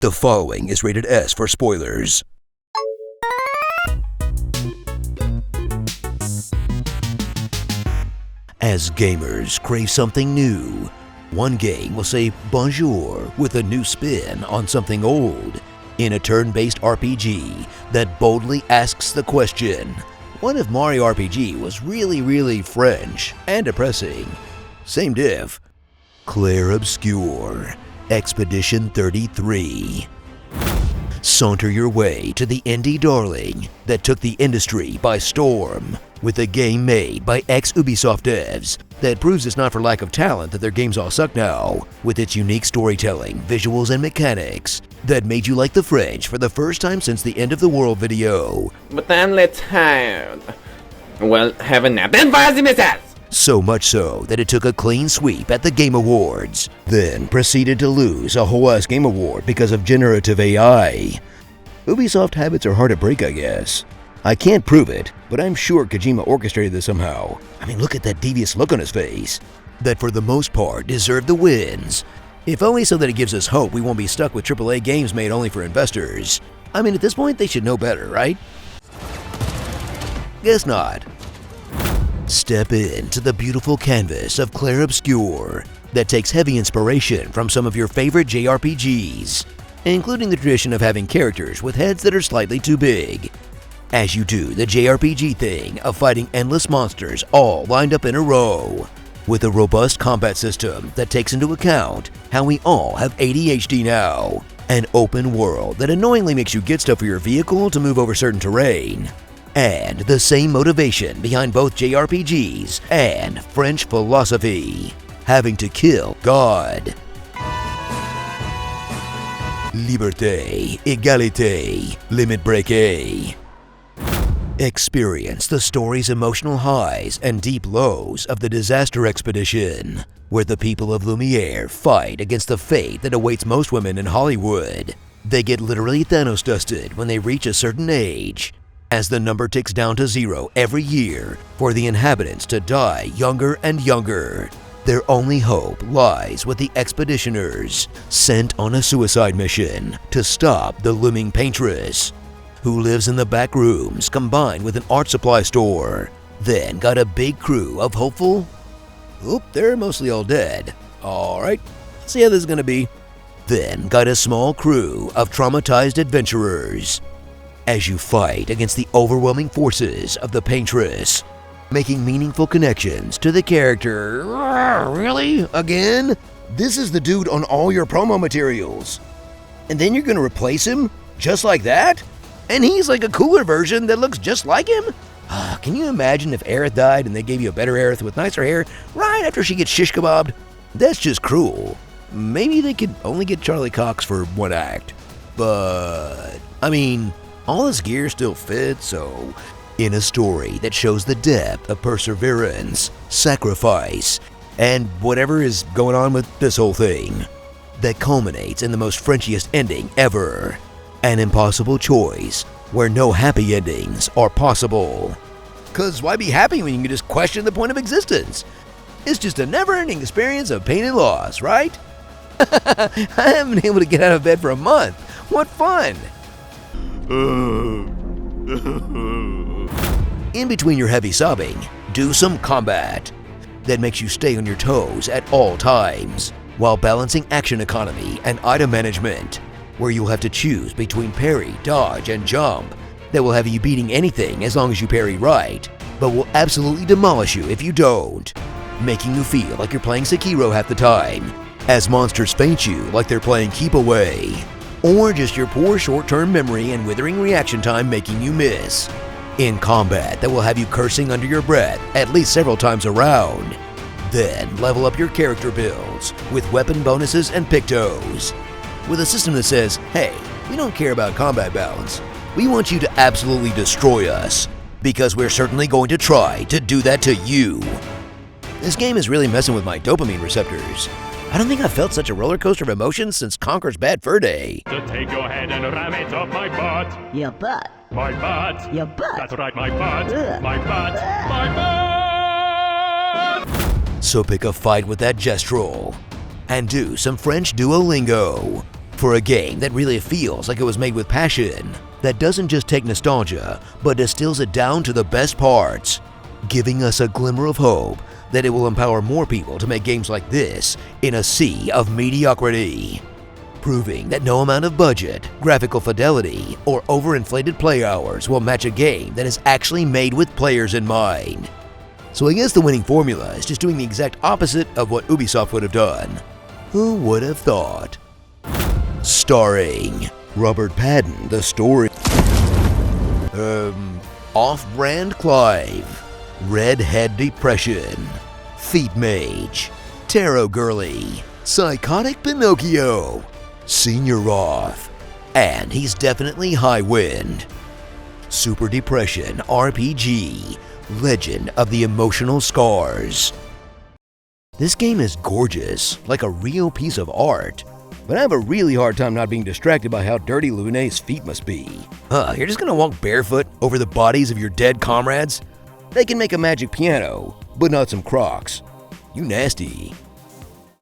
The following is rated S for spoilers. As gamers crave something new, one game will say bonjour with a new spin on something old in a turn-based RPG that boldly asks the question, what if Mario RPG was really French and depressing? Same diff. Clair Obscur, Expedition 33. Saunter your way to the indie darling that took the industry by storm with a game made by ex-Ubisoft devs that proves it's not for lack of talent that their games all suck now, with its unique storytelling, visuals, and mechanics that made you like the French for the first time since the End of the World video. But I'm little tired. Well, have a nap then, vas-y, missus! So much so that it took a clean sweep at the Game Awards, then proceeded to lose a whole ass Game Award because of generative AI. Ubisoft habits are hard to break, I guess. I can't prove it, but I'm sure Kojima orchestrated this somehow. I mean, look at that devious look on his face. That for the most part deserved the wins. If only so that it gives us hope we won't be stuck with AAA games made only for investors. I mean, at this point they should know better, right? Guess not. Step into the beautiful canvas of Clair Obscur that takes heavy inspiration from some of your favorite JRPGs, including the tradition of having characters with heads that are slightly too big, as you do the JRPG thing of fighting endless monsters all lined up in a row, with a robust combat system that takes into account how we all have ADHD now, an open world that annoyingly makes you get stuff for your vehicle to move over certain terrain, and the same motivation behind both JRPGs and French philosophy, having to kill God. Liberté, égalité, limit breaké. Experience the story's emotional highs and deep lows of the Disaster Expedition, where the people of Lumiere fight against the fate that awaits most women in Hollywood. They get literally Thanos dusted when they reach a certain age, as the number ticks down to 0 every year for the inhabitants to die younger and younger. Their only hope lies with the expeditioners sent on a suicide mission to stop the looming paintress, who lives in the back rooms combined with an art supply store. Then got a big crew of hopeful... Oop, they're mostly all dead. Alright, see how this is gonna be. Then got a small crew of traumatized adventurers, as you fight against the overwhelming forces of the paintress, making meaningful connections to the character. Really? Again? This is the dude on all your promo materials. And then you're gonna replace him? Just like that? And he's like a cooler version that looks just like him? Can you imagine if Aerith died and they gave you a better Aerith with nicer hair right after she gets shish kebabbed? That's just cruel. Maybe they could only get Charlie Cox for one act. But, I mean, all this gear still fits, so in a story that shows the depth of perseverance, sacrifice, and whatever is going on with this whole thing, that culminates in the most Frenchiest ending ever. An impossible choice where no happy endings are possible. Cause why be happy when you can just question the point of existence? It's just a never-ending experience of pain and loss, right? I haven't been able to get out of bed for a month. What fun! In between your heavy sobbing, do some combat that makes you stay on your toes at all times, while balancing action economy and item management, where you'll have to choose between parry, dodge, and jump that will have you beating anything as long as you parry right, but will absolutely demolish you if you don't, making you feel like you're playing Sekiro half the time, as monsters feint you like they're playing Keep Away, or just your poor short-term memory and withering reaction time making you miss, in combat that will have you cursing under your breath at least several times around. Then level up your character builds with weapon bonuses and pictos, with a system that says, hey, we don't care about combat balance. We want you to absolutely destroy us, because we're certainly going to try to do that to you. This game is really messing with my dopamine receptors. I don't think I've felt such a roller coaster of emotions since Conker's Bad Fur Day. So take your head and ram it up my butt. Your butt. My butt. Your butt. That's right, my butt. Ugh. My butt. My butt! So pick a fight with that gestural, and do some French Duolingo for a game that really feels like it was made with passion, that doesn't just take nostalgia, but distills it down to the best parts, giving us a glimmer of hope that it will empower more people to make games like this in a sea of mediocrity. Proving that no amount of budget, graphical fidelity, or overinflated play hours will match a game that is actually made with players in mind. So I guess the winning formula is just doing the exact opposite of what Ubisoft would have done. Who would have thought? Starring Robert Patton, the story. Off-brand Clive, Redhead Depression, Feet Mage, Tarot Girly, Psychotic Pinocchio, Senior Roth, and he's definitely High Wind. Super Depression RPG, Legend of the Emotional Scars. This game is gorgeous, like a real piece of art, but I have a really hard time not being distracted by how dirty Lune's feet must be. You're just gonna walk barefoot over the bodies of your dead comrades? They can make a magic piano, but not some Crocs. You nasty.